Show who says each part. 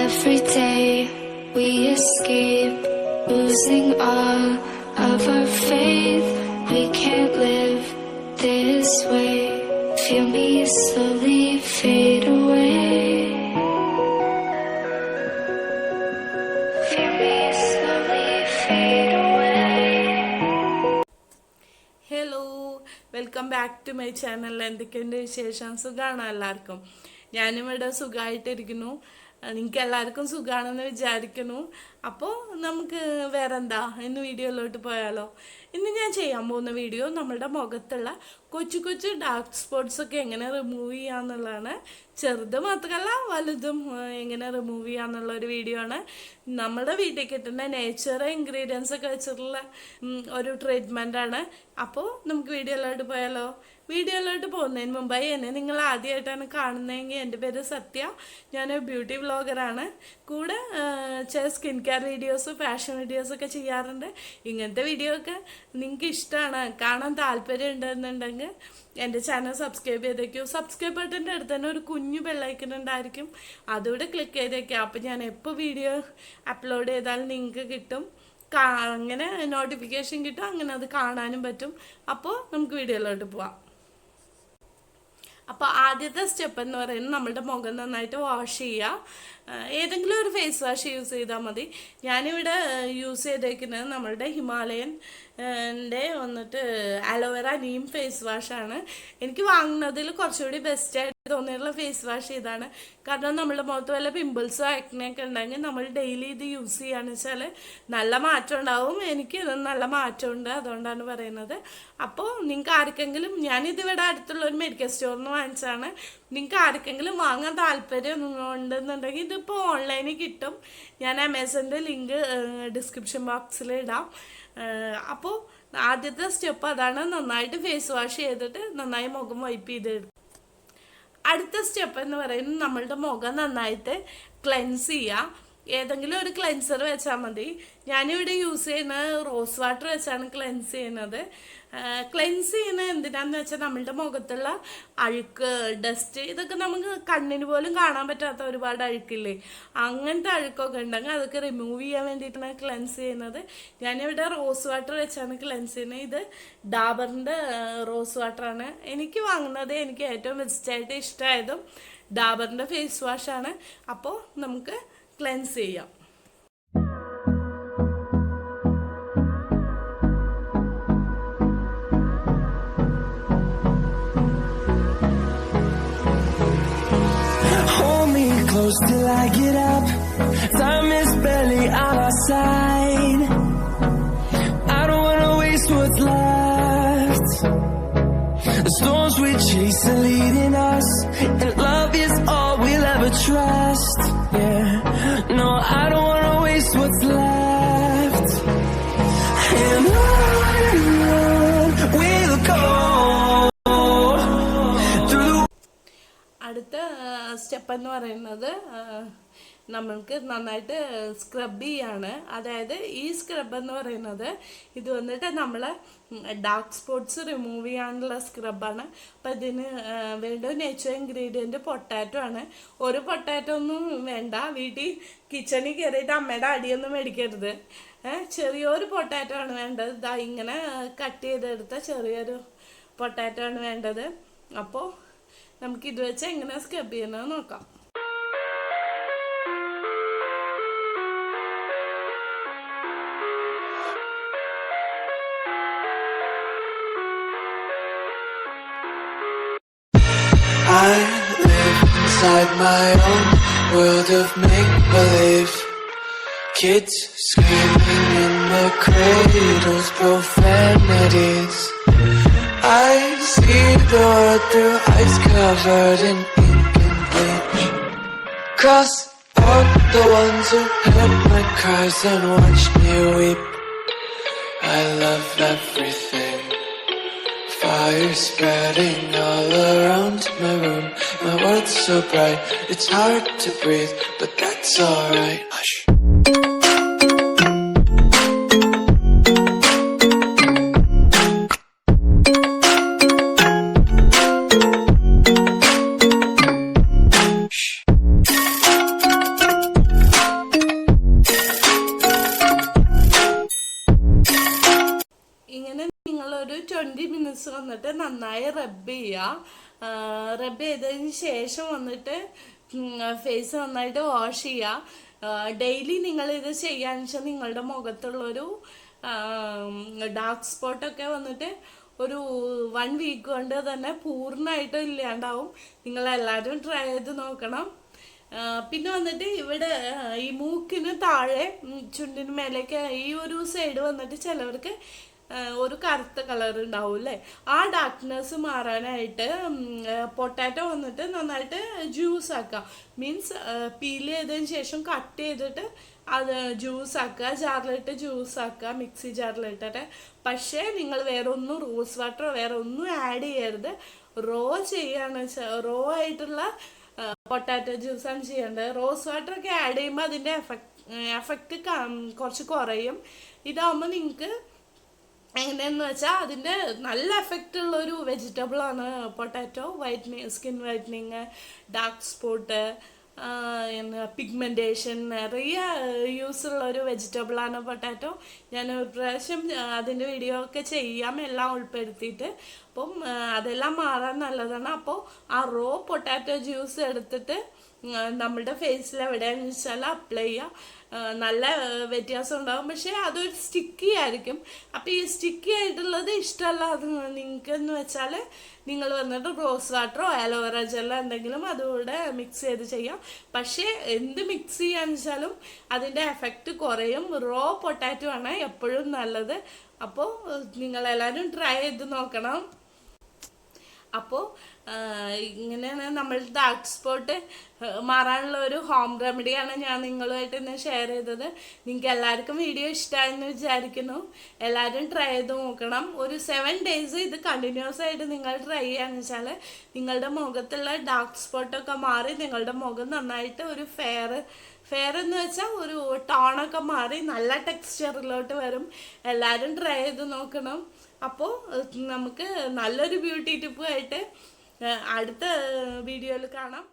Speaker 1: Every day we escape, losing all of our faith. We can't live this way. Feel me slowly fade away. Feel me slowly fade away.
Speaker 2: Hello, welcome back to my channel. എന്തൊക്കെയുണ്ട് വിശേഷം? സുഖമാണോ എല്ലാവർക്കും? ഞാനിവിടെ സുഖമായിട്ടിരിക്കുന്നു. നിങ്ങൾക്ക് എല്ലാവർക്കും സുഖമാണെന്ന് വിചാരിക്കുന്നു. അപ്പോൾ നമുക്ക് വേറെന്താ, ഇന്ന് വീഡിയോയിലോട്ട് പോയാലോ? ഇന്ന് ഞാൻ ചെയ്യാൻ പോകുന്ന വീഡിയോ നമ്മളുടെ മുഖത്തുള്ള കൊച്ചു കൊച്ചു ഡാർക്ക് സ്പോട്ട്സ് ഒക്കെ എങ്ങനെ റിമൂവ് ചെയ്യാന്നുള്ളതാണ്. ചെറുത് മാത്രമല്ല വലുതും എങ്ങനെ റിമൂവ് ചെയ്യാന്നുള്ള ഒരു വീഡിയോ ആണ്. നമ്മുടെ വീട്ടിൽ കിട്ടുന്ന നേച്ചർ ഇൻഗ്രീഡിയൻസ് ഒക്കെ വെച്ചിട്ടുള്ള ഒരു ട്രീറ്റ്മെൻ്റ് ആണ്. അപ്പോൾ നമുക്ക് വീഡിയോയിലോട്ട് പോയാലോ? വീഡിയോയിലോട്ട് പോകുന്നതിന് മുമ്പായി എന്നെ നിങ്ങൾ ആദ്യമായിട്ടാണ് കാണുന്നതെങ്കിൽ എൻ്റെ പേര് സത്യ. ഞാനൊരു ബ്യൂട്ടി വ്ളോഗറാണ്. കൂടെ ചില സ്കിൻ കെയർ വീഡിയോസ്, ഫാഷൻ വീഡിയോസൊക്കെ ചെയ്യാറുണ്ട്. ഇങ്ങനത്തെ വീഡിയോ ഒക്കെ നിങ്ങൾക്ക് ഇഷ്ടമാണ്, കാണാൻ താല്പര്യം ഉണ്ടെന്നുണ്ടെങ്കിൽ എൻ്റെ ചാനൽ സബ്സ്ക്രൈബ് ചെയ്തേക്കൂ. സബ്സ്ക്രൈബ് ബട്ടൻ്റെ അടുത്ത് തന്നെ ഒരു കുഞ്ഞു ബെല്ലൈക്കൺ ഉണ്ടായിരിക്കും, അതുകൂടെ ക്ലിക്ക് ചെയ്തേക്കാം. അപ്പോൾ ഞാൻ എപ്പോൾ വീഡിയോ അപ്ലോഡ് ചെയ്താലും നിങ്ങൾക്ക് കിട്ടും, അങ്ങനെ നോട്ടിഫിക്കേഷൻ കിട്ടും, അങ്ങനെ അത് കാണാനും പറ്റും. അപ്പോൾ നമുക്ക് വീഡിയോയിലോട്ട് പോവാം. അപ്പോൾ ആദ്യത്തെ സ്റ്റെപ്പ് എന്ന് പറയുന്നത് നമ്മളുടെ മുഖം നന്നായിട്ട് വാഷ് ചെയ്യുക. ഏതെങ്കിലും ഒരു ഫേസ് വാഷ് യൂസ് ചെയ്താൽ മതി. ഞാനിവിടെ യൂസ് ചെയ്തേക്കുന്നത് നമ്മളുടെ ഹിമാലയൻ്റെ വന്നിട്ട് അലോവേറ നീം ഫേസ് വാഷാണ്. എനിക്ക് വാങ്ങുന്നതിൽ കുറച്ചുകൂടി ബെസ്റ്റായിട്ട് തോന്നിയിട്ടുള്ള ഫേസ് വാഷ് ഇതാണ്. കാരണം നമ്മുടെ മുഖത്ത് വല്ല പിമ്പിൾസോ ആക്നെയൊക്കെ ഉണ്ടെങ്കിൽ നമ്മൾ ഡെയിലി ഇത് യൂസ് ചെയ്യുകയെന്ന് വെച്ചാൽ നല്ല മാറ്റം ഉണ്ടാവും. എനിക്ക് നല്ല മാറ്റമുണ്ട്, അതുകൊണ്ടാണ് പറയുന്നത്. അപ്പോൾ നിങ്ങൾക്ക് ആർക്കെങ്കിലും, ഞാനിതിവിടെ അടുത്തുള്ള ഒരു മെഡിക്കൽ സ്റ്റോറിൽ നിന്ന് വാങ്ങിച്ചാണ്. നിങ്ങൾക്ക് ആർക്കെങ്കിലും വാങ്ങാൻ താല്പര്യം ഉണ്ടെന്നുണ്ടെങ്കിൽ ഇതിപ്പോൾ ഓൺലൈനിൽ കിട്ടും. ഞാൻ ആമസോണിൻ്റെ ലിങ്ക് ഡിസ്ക്രിപ്ഷൻ ബോക്സിൽ ഇടാം. അപ്പോൾ ആദ്യത്തെ സ്റ്റെപ്പ് അതാണ്. നന്നായിട്ട് ഫേസ് വാഷ് ചെയ്തിട്ട് നന്നായി മുഖം വൈപ്പ് ചെയ്തെടുക്കും. അടുത്ത സ്റ്റെപ്പ് എന്ന് പറയുന്നത് നമ്മളുടെ മുഖം നന്നായിട്ട് ക്ലെൻസ് ചെയ്യുക. ഏതെങ്കിലും ഒരു ക്ലെൻസർ വെച്ചാൽ മതി. ഞാനിവിടെ യൂസ് ചെയ്യുന്നത് റോസ് വാട്ടർ വെച്ചാണ് ക്ലെൻസ് ചെയ്യുന്നത്. ക്ലെൻസ് ചെയ്യുന്നത് എന്തിനാന്ന് വെച്ചാൽ നമ്മളുടെ മുഖത്തുള്ള അഴുക്ക്, ഡസ്റ്റ്, ഇതൊക്കെ നമുക്ക് കണ്ണിന് പോലും കാണാൻ പറ്റാത്ത ഒരുപാട് അഴുക്കില്ലേ, അങ്ങനത്തെ അഴുക്കൊക്കെ ഉണ്ടെങ്കിൽ അതൊക്കെ റിമൂവ് ചെയ്യാൻ വേണ്ടിയിട്ടാണ് ക്ലെൻസ് ചെയ്യുന്നത്. ഞാനിവിടെ റോസ് വാട്ടർ വെച്ചാണ് ക്ലെൻസ് ചെയ്യുന്നത്. ഇത് ഡാബറിൻ്റെ റോസ് വാട്ടറാണ് എനിക്ക് വാങ്ങുന്നത്. എനിക്ക് ഏറ്റവും ബെസ്റ്റായിട്ട് ഇഷ്ടമായതും ഡാബറിൻ്റെ ഫേസ് വാഷാണ്. അപ്പോൾ നമുക്ക് ക്ലെൻസ് ചെയ്യാം.
Speaker 3: Close till I get up. Time is barely on our side. I don't wanna waste what's left. The storms we chase are leading us, and love is all we'll ever trust. Yeah, no, I don't wanna waste what's left. And on we'll go.
Speaker 2: അടുത്ത step എന്ന് പറയുന്നത് നമ്മൾക്ക് നന്നായിട്ട് scrub ചെയ്യാണ്. അതായത് ഈ scrub എന്ന് പറയുന്നത് ഇത് വന്നിട്ട് നമ്മളെ ഡാർക്ക് സ്പോട്ട്സ് റിമൂവ് ചെയ്യാനുള്ള സ്ക്രബാണ്. അപ്പം ഇതിന് വേണ്ട നേച്ചർ ഇൻഗ്രീഡിയൻറ്റ് പൊട്ടാറ്റോ ആണ്. ഒരു പൊട്ടാറ്റോ ഒന്നും വേണ്ട. വീട്ടിൽ കിച്ചണിൽ കയറിയിട്ട് അമ്മയുടെ അടിയൊന്നും മേടിക്കരുത്. ചെറിയൊരു പൊട്ടാറ്റോ ആണ് വേണ്ടത്. ഇതാ ഇങ്ങനെ കട്ട് ചെയ്തെടുത്ത ചെറിയൊരു പൊട്ടാറ്റോ ആണ് വേണ്ടത്. അപ്പോൾ നമുക്കിത് വെച്ച് എങ്ങനെ സ്ക്രബ് ചെയ്യണമെന്ന് നോക്കാം.
Speaker 3: I live inside my own world of make-believe. Kids screaming in the cradles, profanities. I see the world through ice covered in ink and bleach. Cross out the ones who heard my cries and watched me weep. I love everything. Fire spreading all around my room. My world's so bright, it's hard to breathe, but that's alright. Hush.
Speaker 2: Face വന്നിട്ട് നന്നായി റബ്ബ് ചെയ്യുക. റബ്ബ് ചെയ്തതിന് ശേഷം വന്നിട്ട് face നന്നായിട്ട് wash ചെയ്യുക. ഡെയിലി നിങ്ങൾ ഇത് ചെയ്യാന്ന് വെച്ചാൽ നിങ്ങളുടെ മുഖത്തുള്ളൊരു ഡാർക്ക് സ്പോട്ടൊക്കെ വന്നിട്ട് ഒരു 1 വീക്ക് കൊണ്ട് തന്നെ പൂർണ്ണമായിട്ടും ഇല്ലാണ്ടാവും. നിങ്ങളെല്ലാവരും ട്രൈ ചെയ്ത് നോക്കണം. പിന്നെ വന്നിട്ട് ഇവിടെ ഈ മൂക്കിന് താഴെ ചുണ്ടിന് മേലേക്ക് ഈ ഒരു സൈഡ് വന്നിട്ട് ചിലവർക്ക് ഒരു കറുത്ത കളർ ഉണ്ടാവും അല്ലേ, ആ ഡാർക്ക്നെസ് മാറാനായിട്ട് പൊട്ടാറ്റോ വന്നിട്ട് നന്നായിട്ട് ജ്യൂസ് ആക്കുക. മീൻസ് പീൽ ചെയ്തതിന് ശേഷം കട്ട് ചെയ്തിട്ട് അത് ജ്യൂസ് ആക്കുക, ജാറിലിട്ട് ജ്യൂസ് ആക്കുക, മിക്സി ജാറിലിട്ടിട്ട്. പക്ഷേ നിങ്ങൾ വേറെ ഒന്നും റോസ് വാട്ടറോ വേറെ ഒന്നും ആഡ് ചെയ്യരുത്. റോ ചെയ്യാന്ന് വെച്ചാൽ റോ ആയിട്ടുള്ള പൊട്ടാറ്റോ ജ്യൂസാണ് ചെയ്യേണ്ടത്. റോസ് വാട്ടർ ഒക്കെ ആഡ് ചെയ്യുമ്പോൾ അതിൻ്റെ എഫക്റ്റ് കുറച്ച് കുറയും. ഇതാവുമ്പോൾ നിങ്ങൾക്ക് എങ്ങനെയെന്ന് വെച്ചാൽ അതിൻ്റെ നല്ല എഫക്റ്റ് ഉള്ളൊരു വെജിറ്റബിളാണ് potato. Whitening, skin whitening, dark spot, pigmentation നിറയെ യൂസുള്ള ഒരു വെജിറ്റബിളാണ് പൊട്ടാറ്റോ. ഞാൻ ഒരു പ്രാവശ്യം അതിൻ്റെ വീഡിയോ ഒക്കെ ചെയ്യാം എല്ലാം ഉൾപ്പെടുത്തിയിട്ട്. അപ്പം അതെല്ലാം മാറാൻ നല്ലതാണ്. അപ്പോൾ ആ റോ പൊട്ടാറ്റോ ജ്യൂസ് എടുത്തിട്ട് നമ്മുടെ ഫേസിൽ എവിടെയാണെന്ന് വെച്ചാൽ അപ്ലൈ ചെയ്യുക. നല്ല വ്യത്യാസം ഉണ്ടാകും. പക്ഷേ അതൊരു സ്റ്റിക്കി ആയിരിക്കും. അപ്പോൾ ഈ സ്റ്റിക്കി ആയിട്ടുള്ളത് ഇഷ്ടമല്ല അത് നിങ്ങൾക്കെന്ന് വെച്ചാൽ നിങ്ങൾ വന്നിട്ട് റോസ് വാട്ടറോ അലോവേറ ജെല്ലോ എന്തെങ്കിലും അതുകൂടെ മിക്സ് ചെയ്ത് ചെയ്യാം. പക്ഷേ എന്ത് മിക്സ് ചെയ്യാന്ന് വെച്ചാലും അതിൻ്റെ എഫക്റ്റ് കുറയും. റോ പൊട്ടാറ്റോ ആണ് എപ്പോഴും നല്ലത്. അപ്പോൾ നിങ്ങളെല്ലാവരും ട്രൈ ചെയ്ത് നോക്കണം. അപ്പോൾ ഇങ്ങനെയാണ് നമ്മൾ ഡാർക്ക് സ്പോട്ട് മാറാനുള്ള ഒരു ഹോം റെമഡിയാണ് ഞാൻ നിങ്ങളുമായിട്ട് ഇന്ന് ഷെയർ ചെയ്തത്. നിങ്ങൾക്ക് എല്ലാവർക്കും വീഡിയോ ഇഷ്ടമായെന്ന് വിചാരിക്കുന്നു. എല്ലാവരും ട്രൈ ചെയ്ത് നോക്കണം. ഒരു 7 days ഇത് കണ്ടിന്യൂസ് ആയിട്ട് നിങ്ങൾ ട്രൈ ചെയ്യാന്ന് വെച്ചാൽ നിങ്ങളുടെ മുഖത്തുള്ള ഡാർക്ക് സ്പോട്ടൊക്കെ മാറി നിങ്ങളുടെ മുഖം നന്നായിട്ട് ഒരു ഫെയർ എന്ന് വെച്ചാൽ ഒരു ടോണൊക്കെ മാറി നല്ല ടെക്സ്ചറിലോട്ട് വരും. എല്ലാവരും ട്രൈ ചെയ്ത് നോക്കണം. അപ്പോൾ നമുക്ക് നല്ലൊരു ബ്യൂട്ടി ടിപ്പുമായിട്ട് അടുത്ത വീഡിയോയിൽ കാണാം.